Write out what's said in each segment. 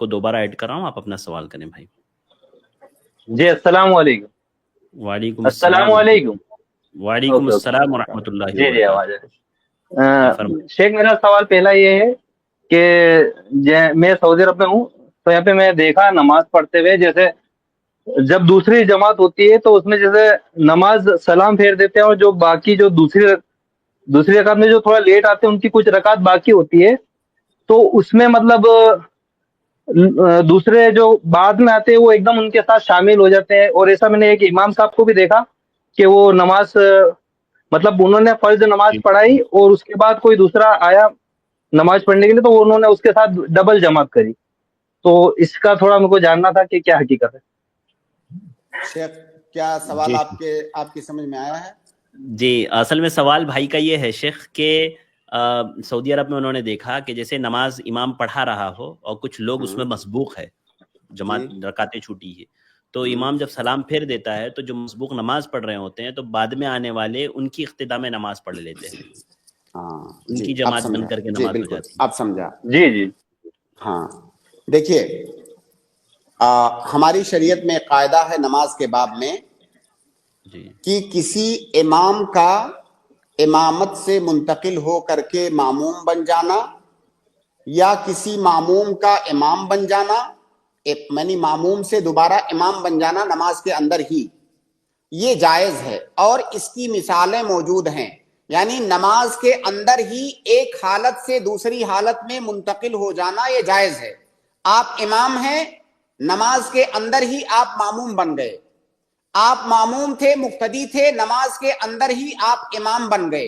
کو دوبارہ ایڈ کر رہا ہوں, آپ اپنا سوال کریں بھائی. جی السلام علیکم. وعلیکم السلام علیکم. وعلیکم السلام ورحمۃ اللہ جی جی آواز وبرکاتہ. شیخ, میرا سوال پہلا یہ ہے کہ میں سعودی عرب میں ہوں, تو یہاں پہ میں دیکھا نماز پڑھتے ہوئے, جیسے جب دوسری جماعت ہوتی ہے تو اس میں جیسے نماز سلام پھیر دیتے ہیں, اور جو باقی جو دوسری رکعت میں جو تھوڑا لیٹ آتے ہیں ان کی کچھ رکعت باقی ہوتی ہے, تو اس میں مطلب دوسرے جو بعد میں آتے ہیں وہ ایک دم ان کے ساتھ شامل ہو جاتے ہیں. اور ایسا میں نے ایک امام صاحب کو بھی دیکھا کہ وہ نماز مطلب انہوں نے فرض نماز پڑھائی اور اس کے بعد کوئی دوسرا آیا نماز پڑھنے کے لیے, تو انہوں نے اس کے ساتھ ڈبل جماعت کری. تو اس کا تھوڑا میرے کو جاننا تھا کہ کیا حقیقت ہے. شیخ, کیا سوال آپ کی سمجھ میں آیا ہے؟ جی, اصل میں سوال بھائی کا یہ ہے شیخ کہ سعودی عرب میں انہوں نے دیکھا کہ جیسے نماز امام پڑھا رہا ہو اور کچھ لوگ اس میں مسبوق ہے, جماعت رکعتیں چھوٹی ہے, تو امام جب سلام پھیر دیتا ہے تو جو مسبوق نماز پڑھ رہے ہوتے ہیں تو بعد میں آنے والے ان کی اقتداء میں نماز پڑھ لیتے ہیں, ان کی جماعت بن کر کے نماز ہو جاتی ہے. آپ سمجھا؟ جی جی ہاں, دیکھیے ہماری شریعت میں قاعدہ ہے نماز کے باب میں کہ کسی امام کا امامت سے منتقل ہو کر کے ماموم بن جانا, یا کسی ماموم کا امام بن جانا, یعنی ماموم سے دوبارہ امام بن جانا نماز کے اندر ہی, یہ جائز ہے. اور اس کی مثالیں موجود ہیں. یعنی نماز کے اندر ہی ایک حالت سے دوسری حالت میں منتقل ہو جانا یہ جائز ہے. آپ امام ہیں, نماز کے اندر ہی آپ معموم بن گئے. آپ معموم تھے, مقتدی تھے, نماز کے اندر ہی آپ امام بن گئے.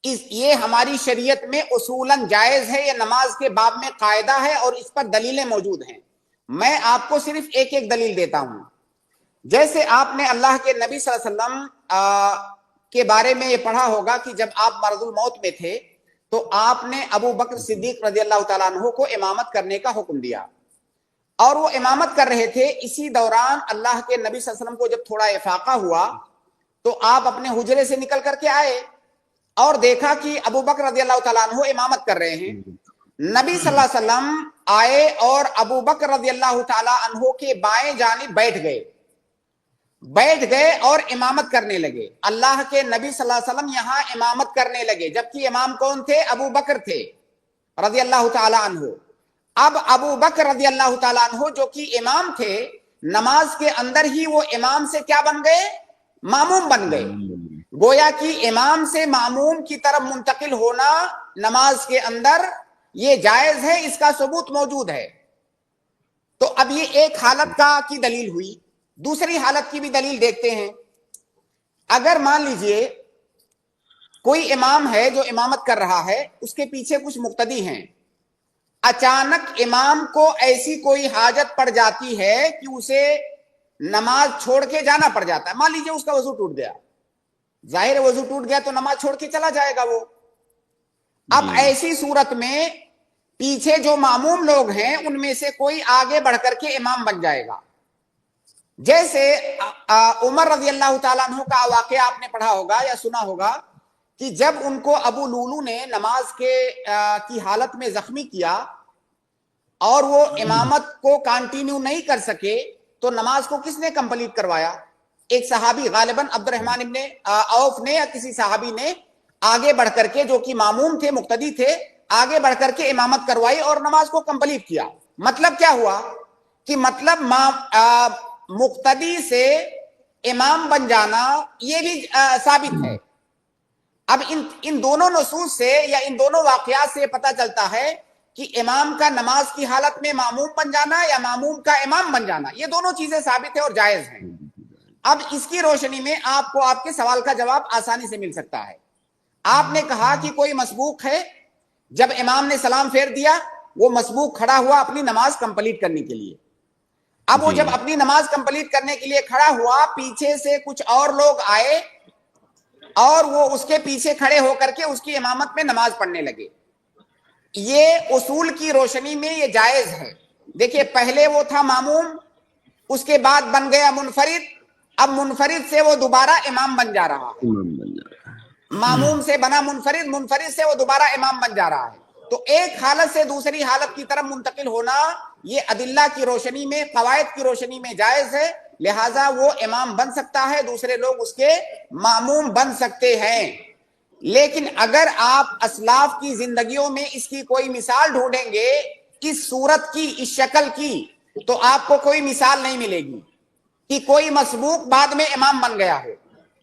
یہ ہماری شریعت میں اصولاً جائز ہے. یہ نماز کے باب میں قاعدہ ہے اور اس پر دلیلیں موجود ہیں. میں آپ کو صرف ایک ایک دلیل دیتا ہوں. جیسے آپ نے اللہ کے نبی صلی اللہ علیہ وسلم کے بارے میں یہ پڑھا ہوگا کہ جب آپ مرض الموت میں تھے تو آپ نے ابو بکر صدیق رضی اللہ تعالیٰ عنہ کو امامت کرنے کا حکم دیا, اور وہ امامت کر رہے تھے. اسی دوران اللہ کے نبی صلی اللہ علیہ وسلم کو جب تھوڑا افاقہ ہوا تو آپ اپنے حجرے سے نکل کر کے آئے اور دیکھا کہ ابو بکر رضی اللہ تعالیٰ عنہ امامت کر رہے ہیں. نبی صلی اللہ علیہ وسلم آئے اور ابو بکر رضی اللہ تعالیٰ عنہ کے بائیں جانب بیٹھ گئے اور امامت کرنے لگے. اللہ کے نبی صلی اللہ علیہ وسلم یہاں امامت کرنے لگے, جبکہ امام کون تھے؟ ابو بکر تھے رضی اللہ تعالیٰ عنہ. اب ابو بکر رضی اللہ تعالیٰ عنہ جو کہ امام تھے, نماز کے اندر ہی وہ امام سے کیا بن گئے؟ معموم بن گئے. گویا کہ امام سے معموم کی طرف منتقل ہونا نماز کے اندر یہ جائز ہے, اس کا ثبوت موجود ہے. تو اب یہ ایک حالت کا کی دلیل ہوئی. دوسری حالت کی بھی دلیل دیکھتے ہیں. اگر مان لیجئے کوئی امام ہے جو امامت کر رہا ہے, اس کے پیچھے کچھ مقتدی ہیں, اچانک امام کو ایسی کوئی حاجت پڑ جاتی ہے کہ اسے نماز چھوڑ کے جانا پڑ جاتا ہے. مان لیجئے اس کا وضو ٹوٹ گیا, ظاہر ہے وضو ٹوٹ گیا تو نماز چھوڑ کے چلا جائے گا وہ. اب ایسی صورت میں پیچھے جو معموم لوگ ہیں ان میں سے کوئی آگے بڑھ کر کے امام بن جائے گا. جیسے عمر رضی اللہ تعالیٰ عنہ کا واقعہ آپ نے پڑھا ہوگا یا سنا ہوگا کہ جب ان کو ابو لولو نے نماز کی حالت میں زخمی کیا اور وہ امامت کو کنٹینیو نہیں کر سکے تو نماز کو کس نے کمپلیٹ کروایا؟ ایک صحابی, غالباً عبد الرحمن ابن عوف نے یا کسی صحابی نے آگے بڑھ کر کے, جو کہ معموم تھے, مقتدی تھے, آگے بڑھ کر کے امامت کروائی اور نماز کو کمپلیٹ کیا. مطلب کیا ہوا کہ مطلب مقتدی سے امام بن جانا یہ بھی ثابت ہے. اب ان دونوں نصوص سے یا ان دونوں واقعات سے پتہ چلتا ہے کہ امام کا نماز کی حالت میں معموم بن جانا یا معموم کا امام بن جانا, یہ دونوں چیزیں ثابت ہے اور جائز ہیں. اب اس کی روشنی میں آپ کو آپ کے سوال کا جواب آسانی سے مل سکتا ہے. آپ نے کہا کہ کوئی مسبوق ہے, جب امام نے سلام پھیر دیا وہ مسبوق کھڑا ہوا اپنی نماز کمپلیٹ کرنے کے لیے. اب وہ جب اپنی نماز کمپلیٹ کرنے کے لیے کھڑا ہوا, پیچھے سے کچھ اور لوگ آئے اور وہ اس کے پیچھے کھڑے ہو کر کے اس کی امامت میں نماز پڑھنے لگے. یہ اصول کی روشنی میں یہ جائز ہے. دیکھیے پہلے وہ تھا معموم, اس کے بعد بن گیا منفرد, اب منفرد سے وہ دوبارہ امام بن جا رہا ہے. معموم سے بنا منفرد, منفرد سے وہ دوبارہ امام بن جا رہا ہے. تو ایک حالت سے دوسری حالت کی طرف منتقل ہونا یہ ادلہ کی روشنی میں، قواعد کی روشنی میں جائز ہے، لہٰذا وہ امام بن سکتا ہے، دوسرے لوگ اس کے ماموم بن سکتے ہیں۔ لیکن اگر آپ اسلاف کی زندگیوں میں اس کی کوئی مثال ڈھونڈیں گے، اس صورت کی، اس شکل کی، تو آپ کو کوئی مثال نہیں ملے گی کہ کوئی مسبوق بعد میں امام بن گیا ہو،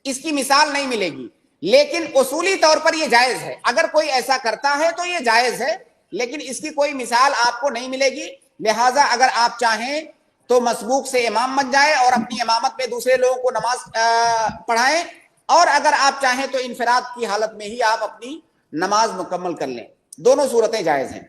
اس کی مثال نہیں ملے گی۔ لیکن اصولی طور پر یہ جائز ہے، اگر کوئی ایسا کرتا ہے تو یہ جائز ہے، لیکن اس کی کوئی مثال آپ کو نہیں ملے گی۔ لہٰذا اگر آپ چاہیں تو مسبوق سے امام بن جائیں اور اپنی امامت میں دوسرے لوگوں کو نماز پڑھائیں، اور اگر آپ چاہیں تو انفراد کی حالت میں ہی آپ اپنی نماز مکمل کر لیں، دونوں صورتیں جائز ہیں۔